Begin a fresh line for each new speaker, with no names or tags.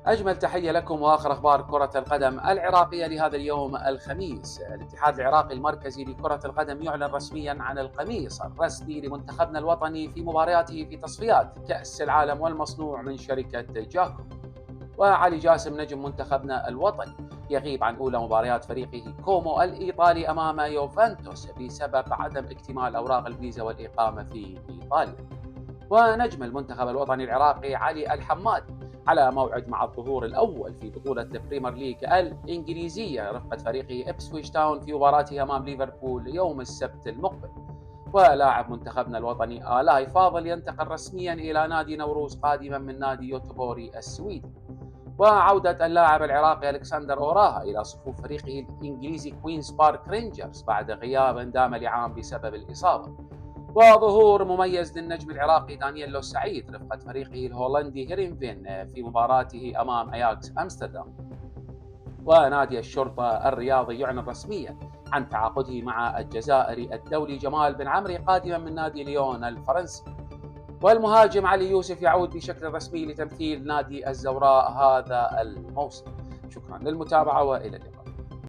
أجمل تحية لكم وآخر أخبار كرة القدم العراقية لهذا اليوم الخميس. الاتحاد العراقي المركزي لكرة القدم يعلن رسميا عن القميص الرسمي لمنتخبنا الوطني في مبارياته في تصفيات كأس العالم والمصنوع من شركة جاكو. وعلي جاسم نجم منتخبنا الوطني يغيب عن أولى مباريات فريقه كومو الإيطالي أمام يوفنتوس بسبب عدم اكتمال أوراق الفيزا والإقامة في إيطاليا. ونجم المنتخب الوطني العراقي علي الحمادي على موعد مع الظهور الأول في بطولة البريمير ليج الإنجليزية رفقة فريقه إبسويتش تاون في مباراته أمام ليفربول يوم السبت المقبل. ولاعب منتخبنا الوطني آلاي فاضل ينتقل رسميا إلى نادي نوروز قادما من نادي يوتوبوري السويدي. وعودة اللاعب العراقي ألكسندر أوراها إلى صفوف فريقه الإنجليزي كوينز بارك رينجرز بعد غياب دام لعام بسبب الإصابة. وظهور مميز للنجم العراقي دانييلو سعيد رفقة فريقه الهولندي هيرينفين في مباراته أمام أياكس أمستردام. ونادي الشرطة الرياضي يعلن رسميا عن تعاقده مع الجزائري الدولي جمال بن عمري قادما من نادي ليون الفرنسي. والمهاجم علي يوسف يعود بشكل رسمي لتمثيل نادي الزوراء هذا الموسم. شكرا للمتابعة وإلى اللقاء.